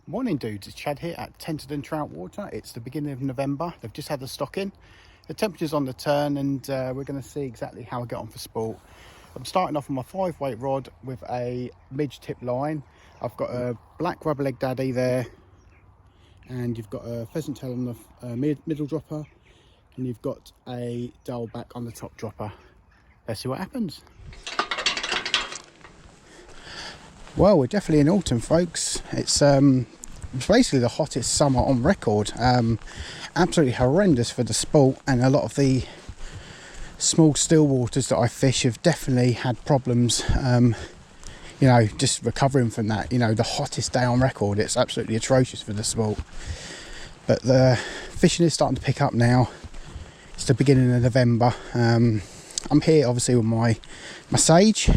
Morning dudes, it's Chad here at Tenterden Trout Water. It's the beginning of November. They've just had the stock in. The temperature's on the turn and we're going to see exactly how I get on for sport. I'm starting off on my 5-weight rod with a midge tip line. I've got a black rubber leg daddy there, and you've got a pheasant tail on the middle dropper, and you've got a dull back on the top dropper. Let's see what happens. Well, we're definitely in autumn, folks. It's basically the hottest summer on record. Absolutely horrendous for the sport, and a lot of the small still waters that I fish have definitely had problems, you know, just recovering from that. You know, the hottest day on record. It's absolutely atrocious for the sport. But the fishing is starting to pick up now. It's the beginning of November. I'm here obviously with my sage, 9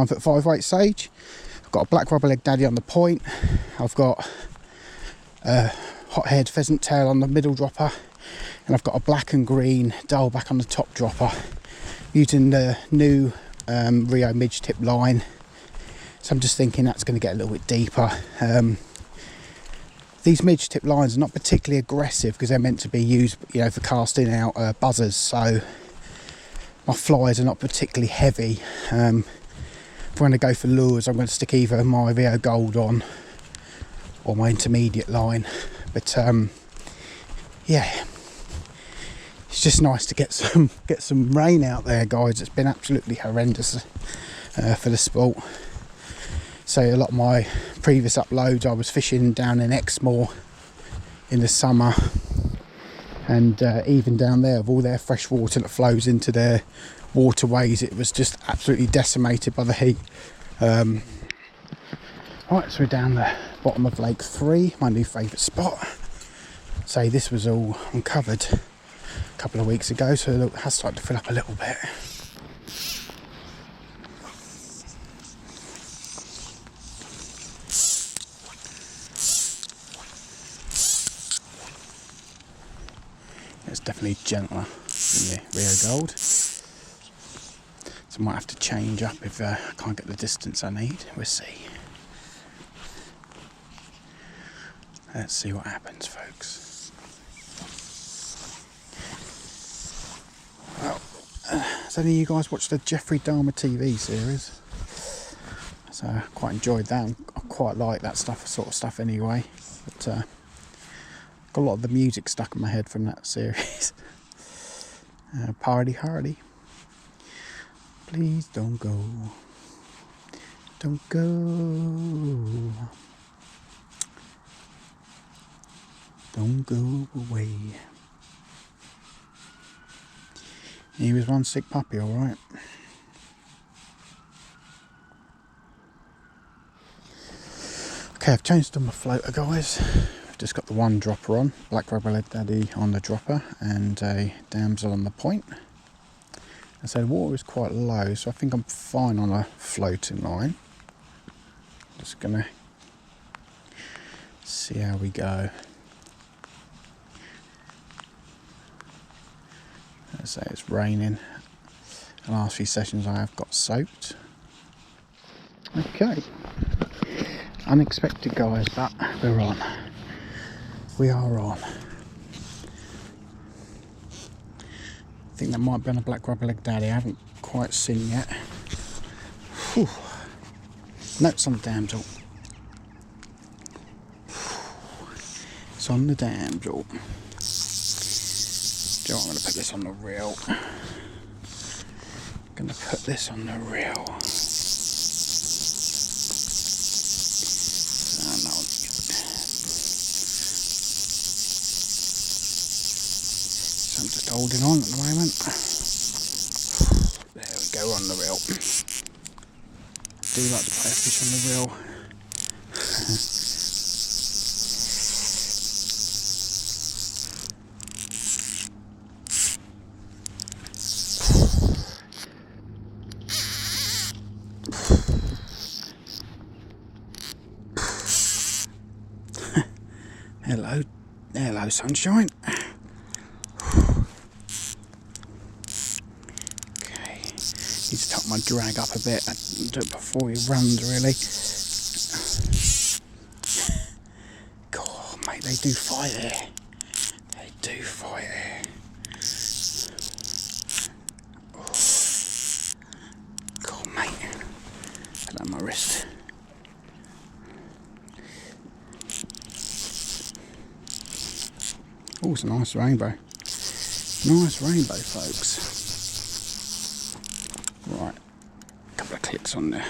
foot 5-weight sage. I've got a black rubber leg daddy on the point. I've got a hot-haired pheasant tail on the middle dropper, and I've got a black and green dull back on the top dropper, using the new Rio midge tip line. So I'm just thinking that's going to get a little bit deeper. These midge tip lines are not particularly aggressive because they're meant to be used, you know, for casting out buzzers. So my flies are not particularly heavy. If I'm going to go for lures, I'm going to stick either my Rio Gold on or my intermediate line. But yeah, it's just nice to get some rain out there, guys. It's been absolutely horrendous for the sport. So a lot of my previous uploads, I was fishing down in Exmoor in the summer, and even down there, with all their fresh water that flows into their waterways, it was just absolutely decimated by the heat. Right, so we're down the bottom of Lake 3, my new favourite spot. So this was all uncovered a couple of weeks ago, so it has started to fill up a little bit. It's definitely gentler than the Rio Gold. So I might have to change up if I can't get the distance I need. We'll see. Let's see what happens, folks. Well, has any of you guys watched the Jeffrey Dahmer TV series? So I quite enjoyed that. I quite like that sort of stuff anyway. But got a lot of the music stuck in my head from that series. Party hardy. Please don't go. Don't go. Don't go away. He was one sick puppy, alright. Okay, I've changed on my floater, guys. I've just got the one dropper on, black rubber leg daddy on the dropper, and a damsel on the point. And so the water is quite low, so I think I'm fine on a floating line. Just gonna see how we go. Let's say it's raining. The last few sessions I have got soaked. Okay. Unexpected, guys, but we're on. We are on. I think that might be on a black rubber leg daddy. I haven't quite seen yet. Whew. No, it's on the damsel. It's on the damsel. Do you know what, I'm going to put this on the reel. I'm going to put this on the reel. So I'm just holding on at the moment. There we go, on the reel. I do like to play a fish on the reel. Hello sunshine. Okay, need to tuck my drag up a bit and do it before he runs, really. they do fight here. They do fight here. Oh. God, mate. Put that on my wrist. Oh, it's a nice rainbow. Nice rainbow, folks. Right, a couple of clicks on there.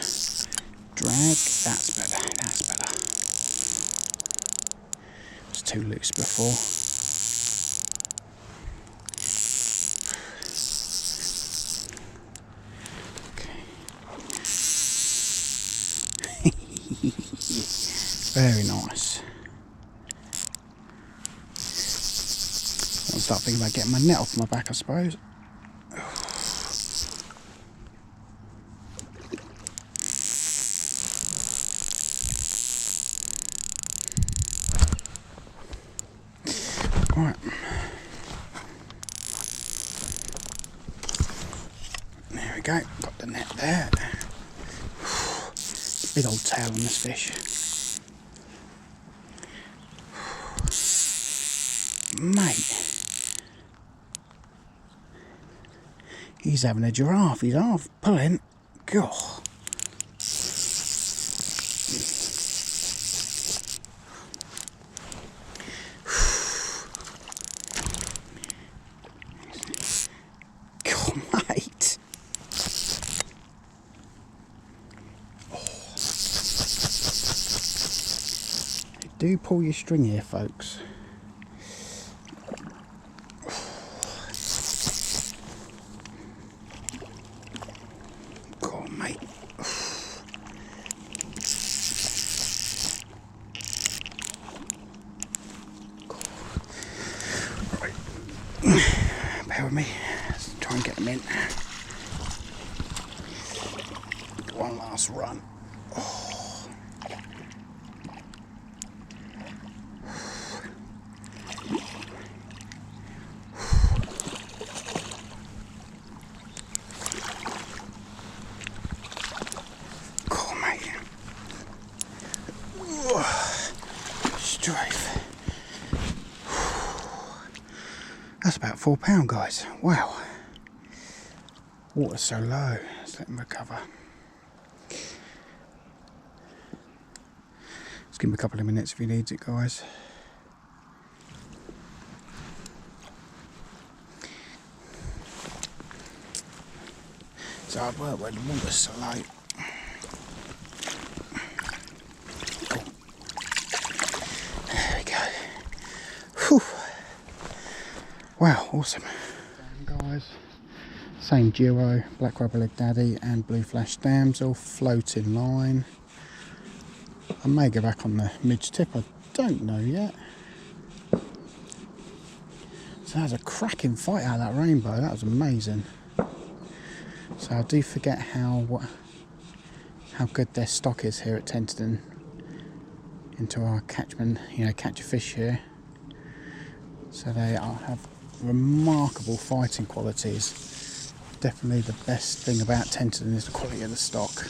Drag, that's better, that's better. It's too loose before. Okay. Very nice. I'll start thinking about getting my net off my back, I suppose. Right. There we go. Got the net there. Big old tail on this fish. Mate. He's having a giraffe. He's half pulling. God. God, mate. Oh. You do pull your string here, folks. Mate. Right. Bear with me. Let's try and get them in. One last run. Oh. Strife. That's about £4, guys. Wow. Water's so low. Let's let him recover. Just give him a couple of minutes if he needs it, guys. It's hard work when the water's so low. Wow, awesome. Guys, same duo, black rubber-legged daddy and blue flash damsel, floating line. I may go back on the midge tip, I don't know yet. So that was a cracking fight out of that rainbow, that was amazing. So I do forget how good their stock is here at Tenterden into our catchment, catch a fish here. So they have remarkable fighting qualities. Definitely the best thing about Tenterden is the quality of the stock.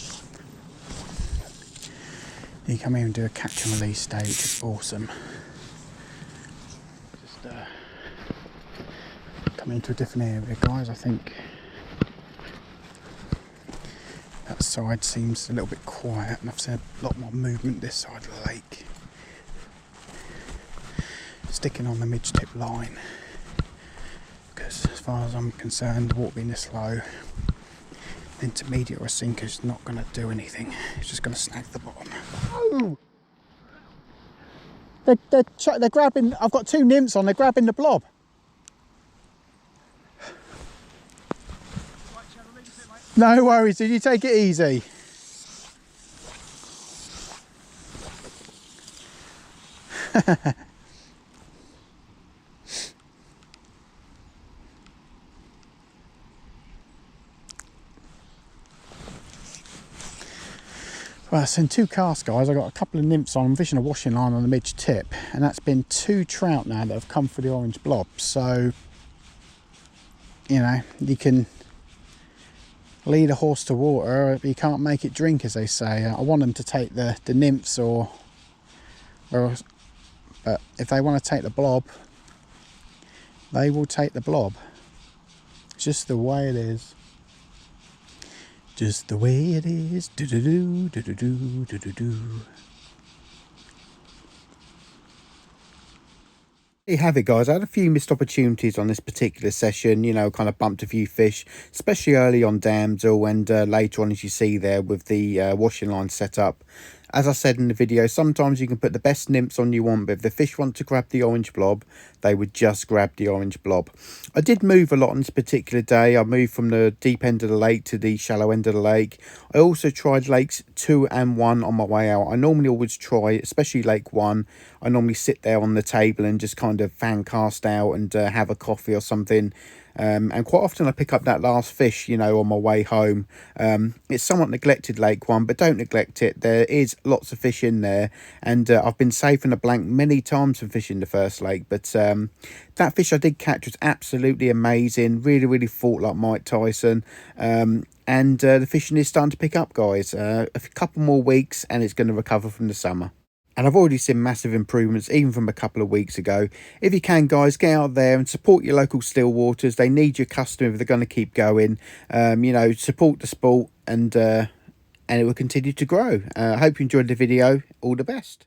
You come here and do a catch and release day, which is awesome. Just come into a different area, guys. I think that side seems a little bit quiet, and I've seen a lot more movement this side of the lake. Sticking on the midge tip line, because as far as I'm concerned, the water being this low, intermediate or a sinker is not going to do anything. It's just going to snag the bottom. Oh! They're grabbing. I've got two nymphs on. They're grabbing the blob. No worries. Did you take it easy? Well, it's in two casts, guys. I've got a couple of nymphs on. I'm fishing a washing line on the midge tip, and that's been 2 trout now that have come for the orange blob. So, you can lead a horse to water, but you can't make it drink, as they say. I want them to take the nymphs or But if they want to take the blob, they will take the blob. It's just the way it is. Just the way it is. Do-do-do, do-do-do, do-do-do. There you have it, guys. I had a few missed opportunities on this particular session, you know, kind of bumped a few fish, especially early on damsel, and later on, as you see there, with the washing line set up. As I said in the video, sometimes you can put the best nymphs on you want, but if the fish want to grab the orange blob, they would just grab the orange blob. I did move a lot on this particular day. I moved from the deep end of the lake to the shallow end of the lake. I also tried lakes 2 and 1 on my way out. I normally always try, especially lake 1, I normally sit there on the table and just kind of fan cast out and have a coffee or something. And quite often I pick up that last fish, you know, on my way home. It's somewhat neglected, lake 1, but don't neglect it. There is lots of fish in there, and I've been safe in the blank many times from fishing the first lake. But that fish I did catch was absolutely amazing. Really fought like Mike Tyson. And the fishing is starting to pick up, guys. A couple more weeks and it's going to recover from the summer. And I've already seen massive improvements, even from a couple of weeks ago. If you can, guys, get out there and support your local still waters. They need your customer if they're going to keep going. You know, support the sport, and it will continue to grow. I hope you enjoyed the video. All the best.